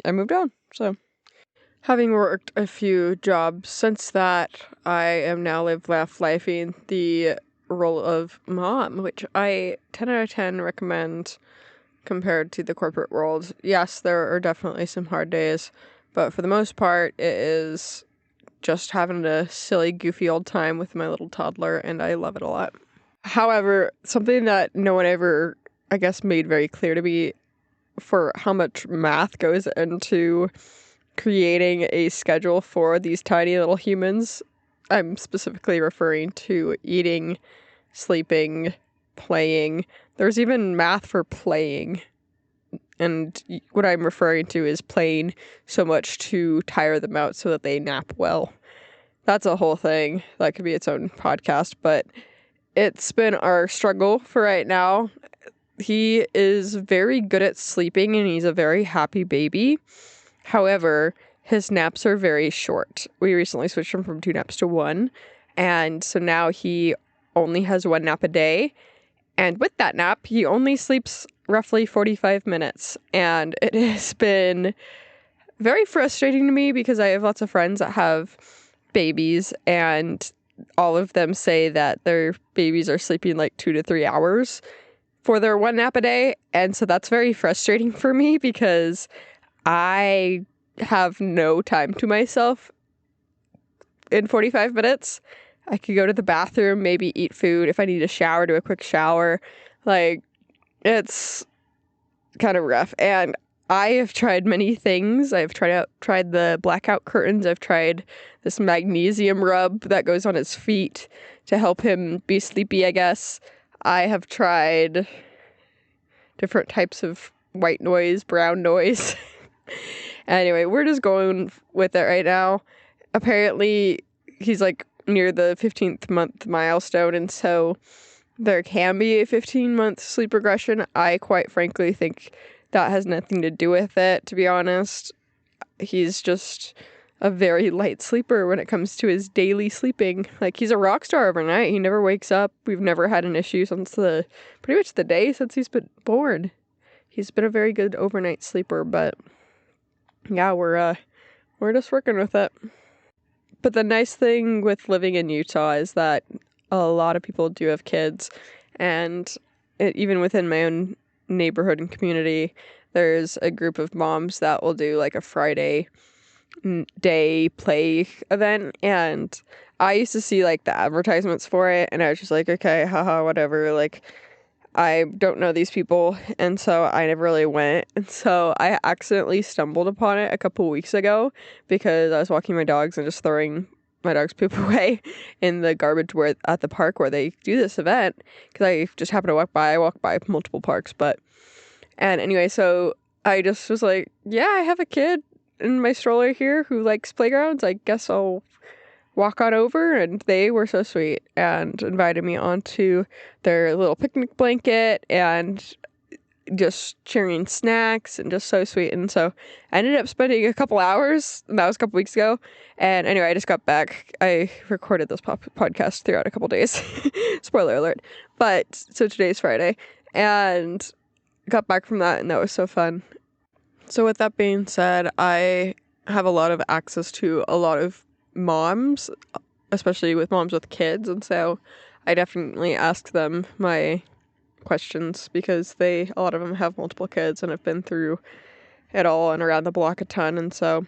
Speaker 2: I moved on. So, having worked a few jobs since that, I am now lifing the role of mom, which I 10 out of 10 recommend compared to the corporate world. Yes, there are definitely some hard days, but for the most part, it is just having a silly, goofy old time with my little toddler, and I love it a lot. However, something that no one ever, I guess, made very clear to me for how much math goes into creating a schedule for these tiny little humans. I'm specifically referring to eating, sleeping, playing. There's even math for playing. And what I'm referring to is playing so much to tire them out so that they nap well. That's a whole thing. That could be its own podcast, but it's been our struggle for right now. He is very good at sleeping and he's a very happy baby. However, his naps are very short. We recently switched him from 2 naps to 1. And so now he only has 1 nap a day. And with that nap, he only sleeps roughly 45 minutes. And it has been very frustrating to me because I have lots of friends that have babies and all of them say that their babies are sleeping like 2 to 3 hours for their 1 nap a day. And so that's very frustrating for me because I have no time to myself in 45 minutes. I could go to the bathroom, maybe eat food. If I need a shower, do a quick shower. Like, it's kind of rough. And I have tried many things. I've tried the blackout curtains. I've tried this magnesium rub that goes on his feet to help him be sleepy, I guess. I have tried different types of white noise, brown noise. Anyway, we're just going with it right now. Apparently, he's like near the 15th month milestone, and so there can be a 15-month sleep regression. I quite frankly think that has nothing to do with it, to be honest. He's just a very light sleeper when it comes to his daily sleeping. Like, he's a rock star overnight. He never wakes up. We've never had an issue since pretty much the day since he's been born. He's been a very good overnight sleeper, but yeah, we're just working with it. But the nice thing with living in Utah is that a lot of people do have kids, and even within my own neighborhood and community, there's a group of moms that will do like a Friday day play event, and I used to see like the advertisements for it, and I was just like, okay, haha, whatever, like, I don't know these people, and so I never really went. And so I accidentally stumbled upon it a couple weeks ago because I was walking my dogs and just throwing my dog's poop away in the garbage at the park where they do this event, because I just happened to walk by. I walk by multiple parks, and anyway, so I just was like, yeah, I have a kid in my stroller here who likes playgrounds. I guess I'll walk on over. And they were so sweet and invited me onto their little picnic blanket and just sharing snacks and just so sweet. And so I ended up spending a couple hours, and that was a couple weeks ago. And anyway, I just got back. I recorded this podcast throughout a couple days. Spoiler alert. But so today's Friday, and got back from that, and that was so fun. So with that being said, I have a lot of access to a lot of moms, especially with moms with kids, and so I definitely ask them my questions because a lot of them have multiple kids and have been through it all and around the block a ton, and so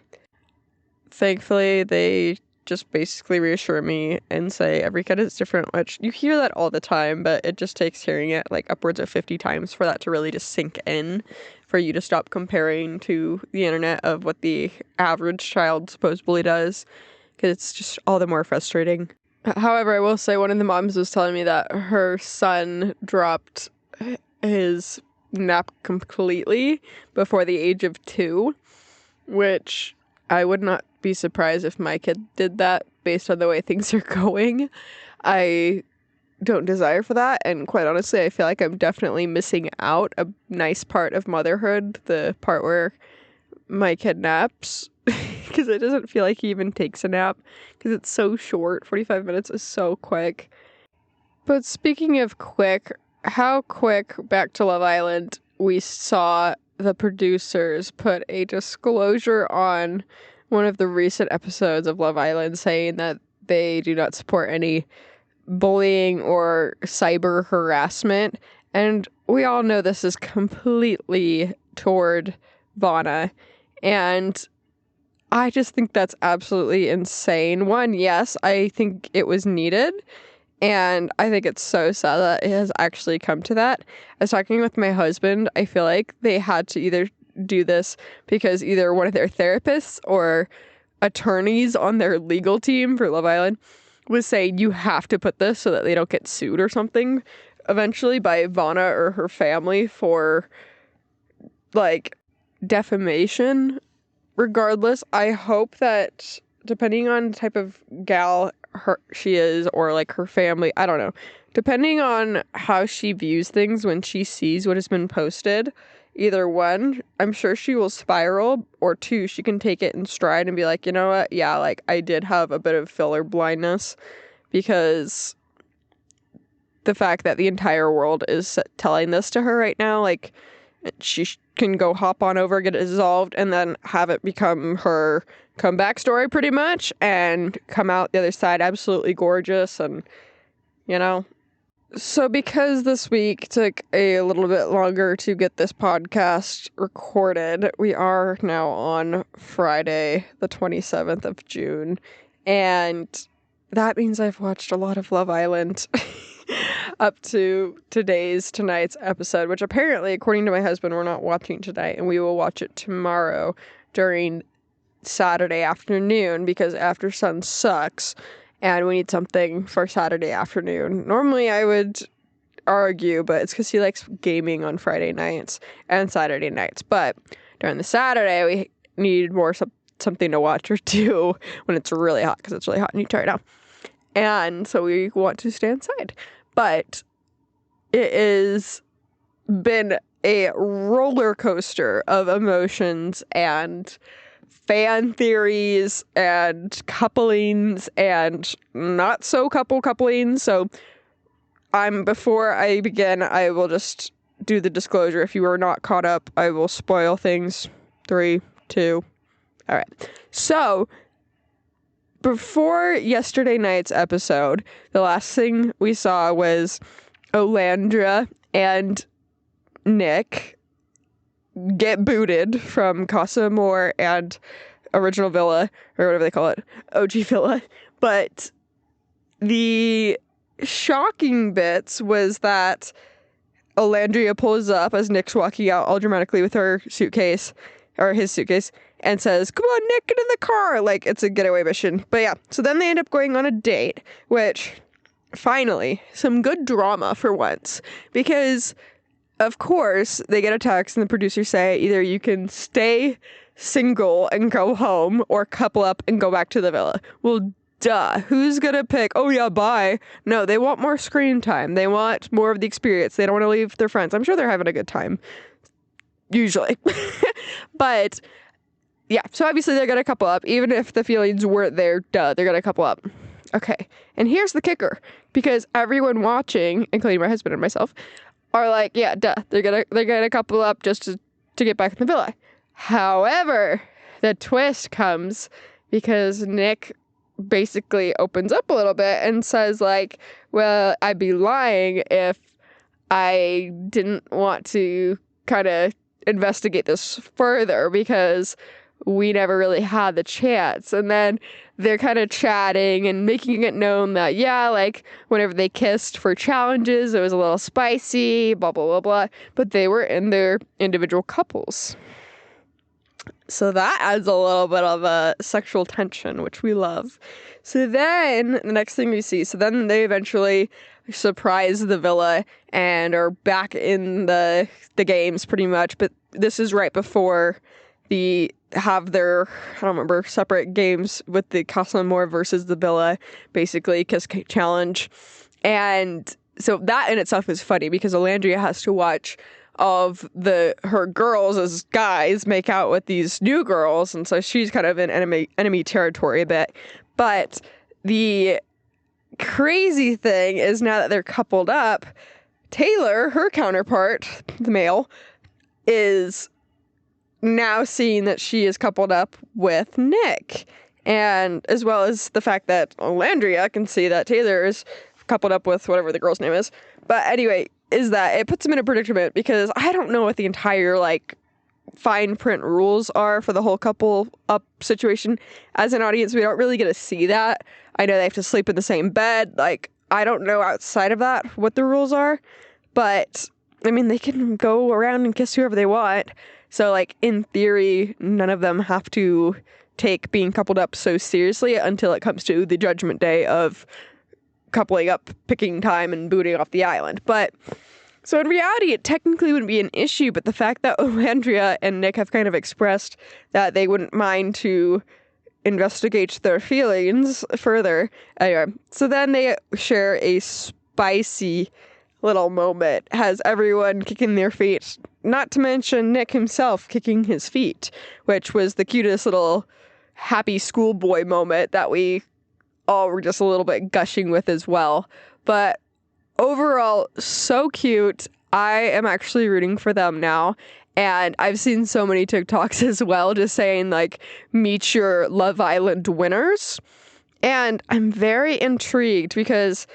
Speaker 2: thankfully they just basically reassure me and say every kid is different, which you hear that all the time, but it just takes hearing it like upwards of 50 times for that to really just sink in, for you to stop comparing to the internet of what the average child supposedly does, because it's just all the more frustrating. However, I will say one of the moms was telling me that her son dropped his nap completely before the age of 2, which I would not be surprised if my kid did that based on the way things are going. I don't desire for that, and quite honestly, I feel like I'm definitely missing out a nice part of motherhood, the part where my kid naps, because it doesn't feel like he even takes a nap, because it's so short. 45 minutes is so quick. But speaking of quick, how quick, back to Love Island, we saw the producers put a disclosure on one of the recent episodes of Love Island saying that they do not support any bullying or cyber harassment. And we all know this is completely toward Vanna. And I just think that's absolutely insane. One, yes, I think it was needed. And I think it's so sad that it has actually come to that. I was talking with my husband. I feel like they had to either do this because either one of their therapists or attorneys on their legal team for Love Island was saying you have to put this so that they don't get sued or something eventually by Vanna or her family for like defamation. Regardless, I hope that depending on the type of gal she is or like her family, I don't know, depending on how she views things when she sees what has been posted, either one, I'm sure she will spiral, or two, she can take it in stride and be like, you know what, yeah, like I did have a bit of filler blindness, because the fact that the entire world is telling this to her right now, like she can go hop on over, get it dissolved, and then have it become her comeback story pretty much, and come out the other side absolutely gorgeous, and, you know. So because this week took a little bit longer to get this podcast recorded, we are now on Friday, the 27th of June, and that means I've watched a lot of Love Island up to tonight's episode, which apparently, according to my husband, we're not watching tonight, and we will watch it tomorrow during Saturday afternoon, because After Sun sucks, and we need something for Saturday afternoon. Normally, I would argue, but it's because he likes gaming on Friday nights and Saturday nights, but during the Saturday, we need more something to watch or do when it's really hot, because it's really hot in Utah right now. And so we want to stay inside. But it has been a roller coaster of emotions and fan theories and couplings and not so couplings. So before I begin, I will just do the disclosure. If you are not caught up, I will spoil things. 3, 2. All right. So before yesterday night's episode, the last thing we saw was Olandra and Nick get booted from Casa Amor and Original Villa, or whatever they call it, OG Villa. But the shocking bits was that Olandria pulls up as Nick's walking out all dramatically with her suitcase, or his suitcase, and says, "Come on, Nick, get in the car." Like, it's a getaway mission. But yeah, so then they end up going on a date, which, finally, some good drama for once. Because, of course, they get a text and the producers say, either you can stay single and go home, or couple up and go back to the villa. Well, duh. Who's gonna pick, oh yeah, bye? No, they want more screen time. They want more of the experience. They don't want to leave their friends. I'm sure they're having a good time. Usually. But yeah, so obviously they're gonna couple up. Even if the feelings weren't there, duh, they're gonna couple up. Okay, and here's the kicker. Because everyone watching, including my husband and myself, are like, yeah, duh, they're gonna couple up just to get back in the villa. However, the twist comes because Nick basically opens up a little bit and says, like, well, I'd be lying if I didn't want to kind of investigate this further, because we never really had the chance. And then they're kind of chatting and making it known that, yeah, like, whenever they kissed for challenges, it was a little spicy, blah, blah, blah, blah. But they were in their individual couples. So that adds a little bit of a sexual tension, which we love. So then, the next thing we see, so then they eventually surprise the villa and are back in the games pretty much. But this is right before the
Speaker 1: have their, I don't remember, separate games with the Castle and Moore versus the Villa, basically, Kiss Challenge. And so that in itself is funny because Olandria has to watch all of her girls as guys make out with these new girls, and so she's kind of in enemy territory a bit. But the crazy thing is, now that they're coupled up, Taylor, her counterpart, the male, is now seeing that she is coupled up with Nick, and as well as the fact that Olandria can see that Taylor is coupled up with whatever the girl's name is. But anyway, is that it puts him in a predicament because I don't know what the entire fine print rules are for the whole couple up situation. As an audience, we don't really get to see that. I know they have to sleep in the same bed. I don't know outside of that what the rules are, but I mean, they can go around and kiss whoever they want. So in theory, none of them have to take being coupled up so seriously until it comes to the judgment day of coupling up, picking time, and booting off the island. But so in reality, it technically wouldn't be an issue, but the fact that Olandria and Nick have kind of expressed that they wouldn't mind to investigate their feelings further. Anyway, so then they share a spicy little moment, has everyone kicking their feet, not to mention Nick himself kicking his feet, which was the cutest little happy schoolboy moment that we all were just a little bit gushing with as well. But overall, so cute. I am actually rooting for them now. And I've seen so many TikToks as well, just saying meet your Love Island winners. And I'm very intrigued because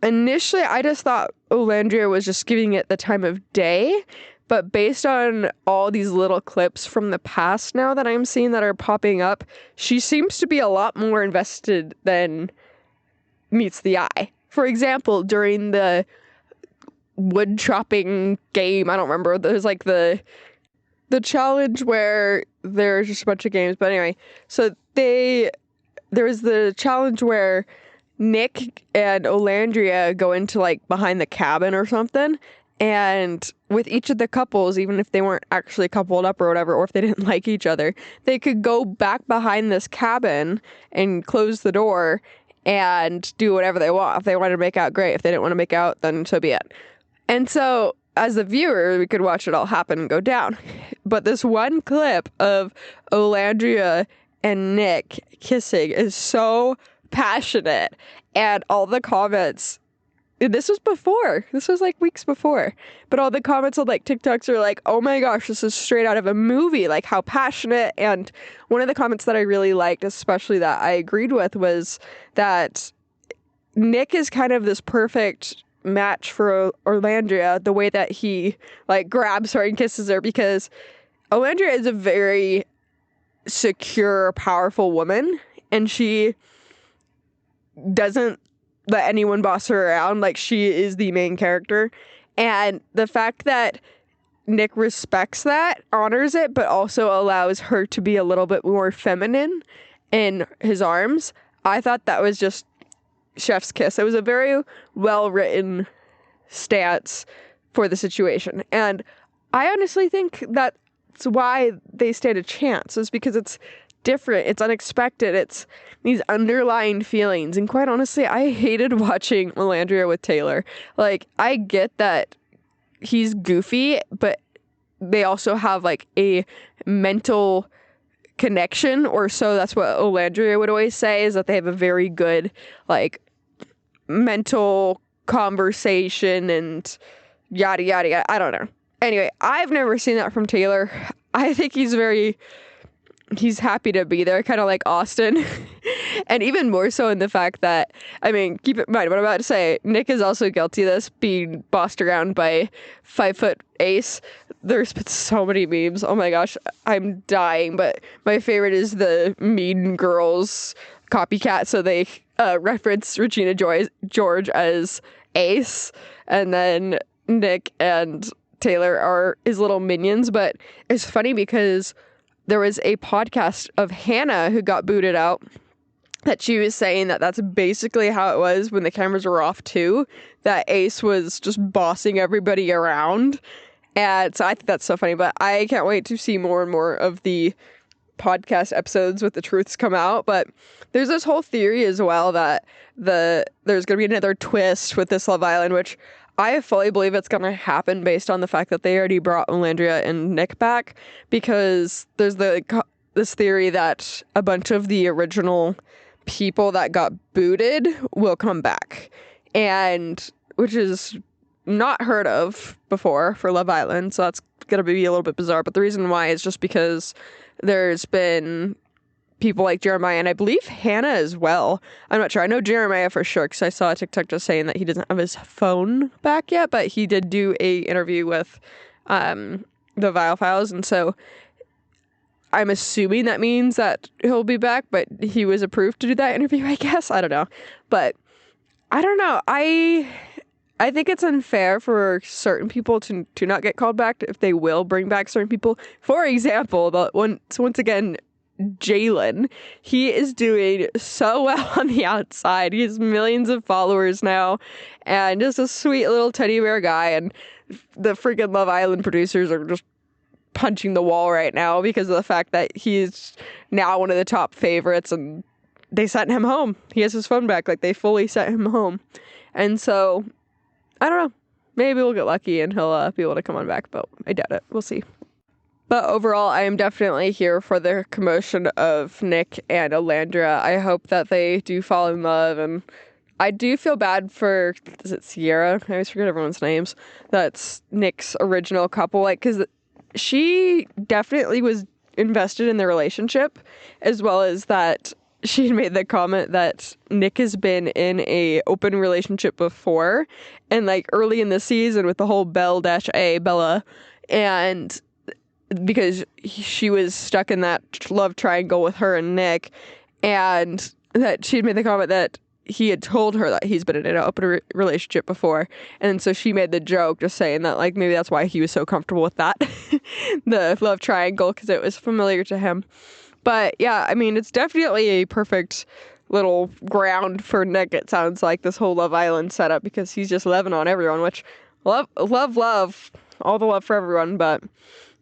Speaker 1: initially I just thought Olandria was just giving it the time of day. But based on all these little clips from the past now that I'm seeing that are popping up, she seems to be a lot more invested than meets the eye. For example, during the wood chopping game, I don't remember, there's the challenge where there's just a bunch of games. But anyway, so there was the challenge where Nick and Olandria go into behind the cabin or something. And with each of the couples, even if they weren't actually coupled up or whatever, or if they didn't like each other, they could go back behind this cabin and close the door and do whatever they want. If they wanted to make out, great. If they didn't want to make out, then so be it. And so, as a viewer, we could watch it all happen and go down. But this one clip of Olandria and Nick kissing is so passionate. And all the comments... This was weeks before, but all the comments on TikToks are oh my gosh, this is straight out of a movie, how passionate. And one of the comments that I really liked, especially that I agreed with, was that Nick is kind of this perfect match for Olandria, the way that he grabs her and kisses her, because Olandria is a very secure, powerful woman, and she doesn't let anyone boss her around. She is the main character. And the fact that Nick respects that, honors it, but also allows her to be a little bit more feminine in his arms, I thought that was just chef's kiss. It was a very well-written stance for the situation. And I honestly think that's why they stand a chance, is because it's different, it's unexpected, it's these underlying feelings. And quite honestly, I hated watching Olandria with Taylor. I get that he's goofy, but they also have a mental connection, or so that's what Olandria would always say, is that they have a very good mental conversation and yada yada yada. I don't know. Anyway, I've never seen that from Taylor. I think he's happy to be there, kind of like Austin. And even more so in the fact that, I mean, keep in mind what I'm about to say, Nick is also guilty of this, being bossed around by 5-foot Ace. There's been so many memes. Oh my gosh, I'm dying. But my favorite is the Mean Girls copycat. So they reference Regina George as Ace, and then Nick and Taylor are his little minions. But it's funny because there was a podcast of Hannah who got booted out, that she was saying that that's basically how it was when the cameras were off too, that Ace was just bossing everybody around. And so I think that's so funny, but I can't wait to see more and more of the
Speaker 2: podcast episodes with the truths come out, but there's this whole theory as well that there's going to be another twist with this Love Island, which I fully believe it's going to happen based on the fact that they already brought Landria and Nick back, because there's this theory that a bunch of the original people that got booted will come back, and which is not heard of before for Love Island, so that's gonna be a little bit bizarre. But the reason why is just because there's been people like Jeremiah, and I believe Hannah as well. I'm not sure. I know Jeremiah for sure because I saw a TikTok just saying that he doesn't have his phone back yet, but he did do a interview with the Vile Files, and so I'm assuming that means that he'll be back, but he was approved to do that interview, I guess. I don't know. But I don't know. I think it's unfair for certain people to not get called back if they will bring back certain people. For example, once again, Jalen, he is doing so well on the outside. He has millions of followers now and just a sweet little teddy bear guy. And the freaking Love Island producers are just punching the wall right now because of the fact that he's now one of the top favorites, and they sent him home. He has his phone back. Like, they fully sent him home. And so, I don't know. Maybe we'll get lucky and he'll be able to come on back, but I doubt it. We'll see. But overall, I am definitely here for the commotion of Nick and Alandra. I hope that they do fall in love, and I do feel bad for, is it Sierra? I always forget everyone's names. That's Nick's original couple, like, because she definitely was invested in the relationship, as well as that she had made the comment that Nick has been in a open relationship before, and like early in the season with the whole Bella, and because she was stuck in that love triangle with her and Nick, and that she had made the comment that he had told her that he's been in an open relationship before. And so she made the joke just saying that, like, maybe that's why he was so comfortable with that, the love triangle, because it was familiar to him. But yeah, I mean, it's definitely a perfect little ground for Nick, it sounds like, this whole Love Island setup, because he's just loving on everyone, which love, all the love for everyone. But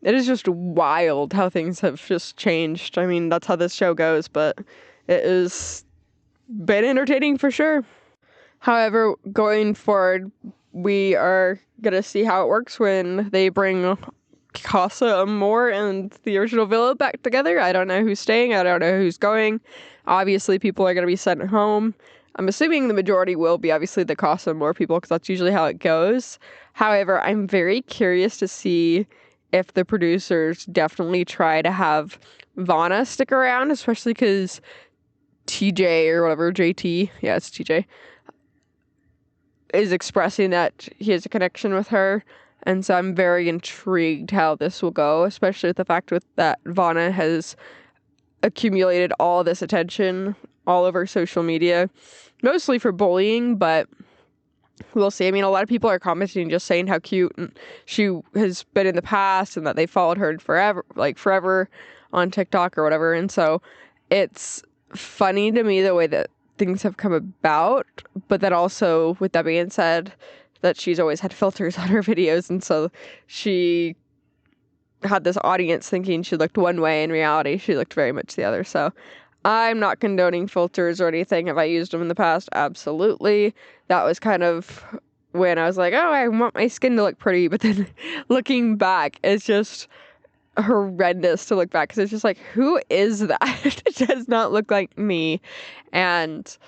Speaker 2: it is just wild how things have just changed. I mean, that's how this show goes, but it is been entertaining for sure. However, going forward, we are gonna see how it works when they bring Casa Amor and the original villa back together. I don't know who's staying. I don't know who's going. Obviously, people are gonna be sent home. I'm assuming the majority will be obviously the Casa Amor people, because that's usually how it goes. However, I'm very curious to see if the producers definitely try to have Vanna stick around, especially because TJ or whatever, JT, yeah, it's TJ, is expressing that he has a connection with her. And so I'm very intrigued how this will go, especially with the fact that Vanna has accumulated all this attention all over social media, mostly for bullying, but we'll see. I mean, a lot of people are commenting, just saying how cute she has been in the past and that they followed her forever on TikTok or whatever. And so it's funny to me the way that things have come about, but then also, with that being said, that she's always had filters on her videos, and so she had this audience thinking she looked one way. In reality, she looked very much the other. So I'm not condoning filters or anything. Have I used them in the past? Absolutely. That was kind of when I was like, oh, I want my skin to look pretty, but then looking back, it's just horrendous to look back, because it's just like, who is that? It does not look like me. And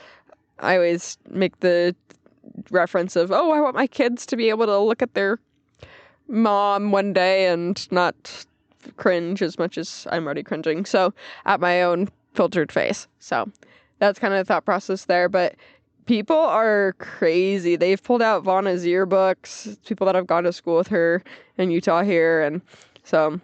Speaker 2: I always make the reference of, oh, I want my kids to be able to look at their mom one day and not cringe as much as I'm already cringing, so at my own filtered face. So that's kind of the thought process there. But people are crazy. They've pulled out Vanna's yearbooks, people that have gone to school with her in Utah here, and so.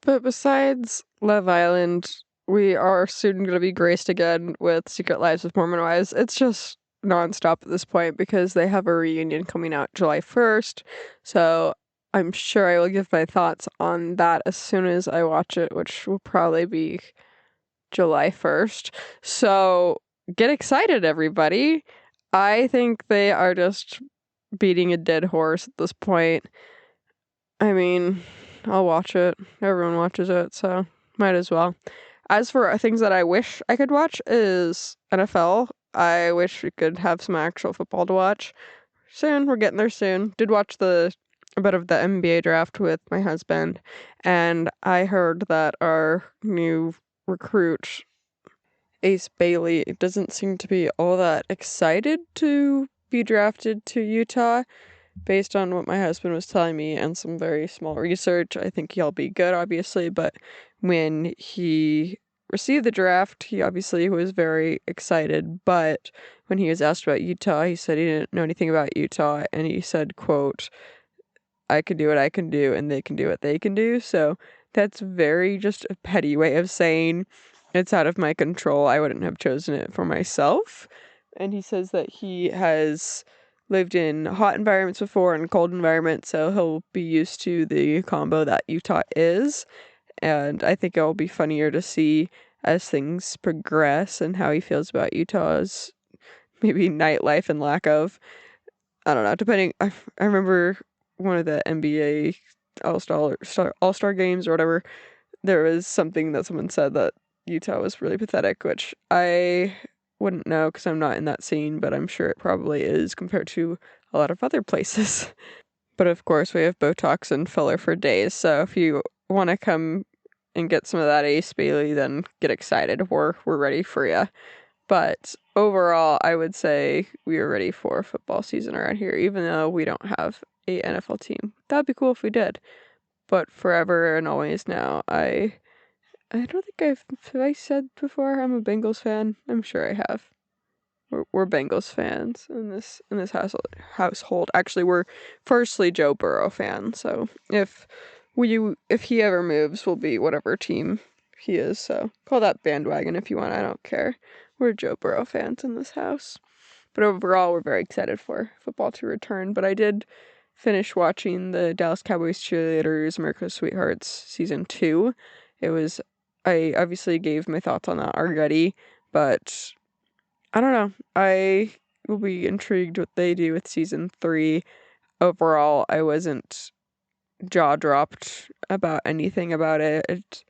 Speaker 2: But besides Love Island, we are soon going to be graced again with Secret Lives of Mormon Wives. It's just nonstop at this point because they have a reunion coming out July 1st. So I'm sure I will give my thoughts on that as soon as I watch it, which will probably be July 1st. So get excited, everybody. I think they are just beating a dead horse at this point. I mean, I'll watch it. Everyone watches it, so might as well. As for things that I wish I could watch is NFL. I wish we could have some actual football to watch. Soon, we're getting there soon. Did watch a bit of the NBA draft with my husband, and I heard that our new recruit, Ace Bailey, doesn't seem to be all that excited to be drafted to Utah. Based on what my husband was telling me and some very small research, I think he'll be good, obviously, but when he received the draft, he obviously was very excited, but when he was asked about Utah, he said he didn't know anything about Utah, and he said, quote, I can do what I can do, and they can do what they can do, so that's very just a petty way of saying it's out of my control. I wouldn't have chosen it for myself. And he says that he has lived in hot environments before and cold environments, so he'll be used to the combo that Utah is. And I think it'll be funnier to see as things progress and how he feels about Utah's maybe nightlife and lack of. I don't know, depending. I remember one of the NBA All-Star games or whatever, there was something that someone said that Utah was really pathetic, which I wouldn't know because I'm not in that scene, but I'm sure it probably is compared to a lot of other places. But of course, we have Botox and filler for days, so if you want to come and get some of that Ace Bailey, then get excited. We're ready for you. But overall, I would say we are ready for football season around here, even though we don't have a NFL team. That'd be cool if we did. But forever and always now, I don't think have I said before I'm a Bengals fan? I'm sure I have. We're Bengals fans in this household. Actually, we're firstly Joe Burrow fans. So if he ever moves, we'll be whatever team he is. So call that bandwagon if you want. I don't care. We're Joe Burrow fans in this house. But overall, we're very excited for football to return. But I did finish watching the Dallas Cowboys Cheerleaders America's Sweethearts season 2. I obviously gave my thoughts on that already, but I don't know. I will be intrigued what they do with season 3. Overall, I wasn't jaw-dropped about anything about it.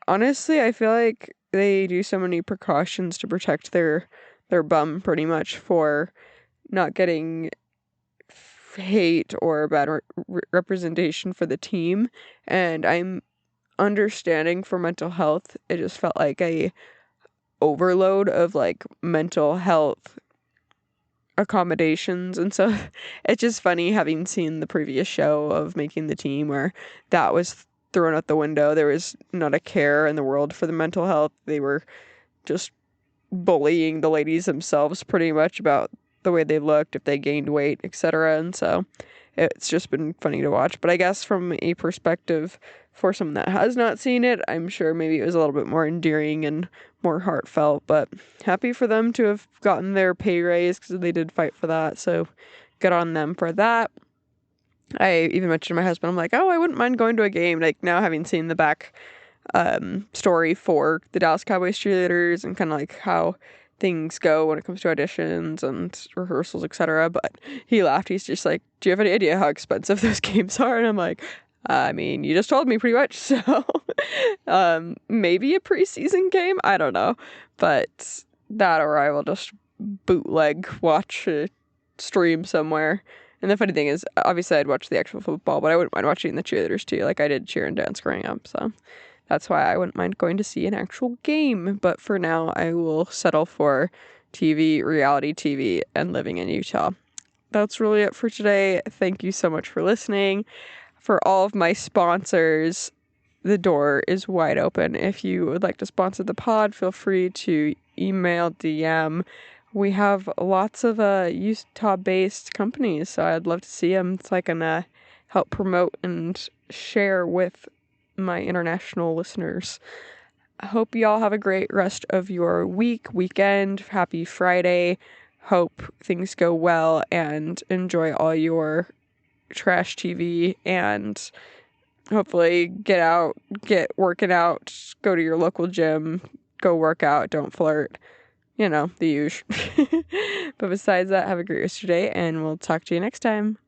Speaker 2: Honestly, I feel like they do so many precautions to protect their bum pretty much for not getting hate or bad representation for the team, and I'm understanding for mental health. It just felt like a overload of like mental health accommodations, and so it's just funny having seen the previous show of Making the Team where that was thrown out the window. There was not a care in the world for the mental health. They were just bullying the ladies themselves pretty much about the way they looked, if they gained weight, etc. And so it's just been funny to watch. But I guess from a perspective for someone that has not seen it, I'm sure maybe it was a little bit more endearing and more heartfelt. But happy for them to have gotten their pay raise because they did fight for that. So good on them for that. I even mentioned to my husband, I'm like, oh, I wouldn't mind going to a game. Like now having seen the back story for the Dallas Cowboys cheerleaders and kind of like how things go when it comes to auditions and rehearsals, etc. But he laughed. He's just like, do you have any idea how expensive those games are? And I'm like, I mean, you just told me pretty much. So maybe a preseason game. I don't know. But that, or I will just bootleg watch a stream somewhere. And the funny thing is, obviously I'd watch the actual football, but I wouldn't mind watching the cheerleaders too. Like I did cheer and dance growing up. So that's why I wouldn't mind going to see an actual game. But for now, I will settle for TV, reality TV, and living in Utah. That's really it for today. Thank you so much for listening. For all of my sponsors, the door is wide open. If you would like to sponsor the pod, feel free to email, DM. We have lots of Utah-based companies, so I'd love to see them so I can help promote and share with my international listeners. I hope y'all have a great rest of your weekend. Happy Friday. Hope things go well and enjoy all your trash TV and hopefully get out, get working out, go to your local gym, go work out, don't flirt. You know, the usual. But besides that, have a great rest of your day and we'll talk to you next time.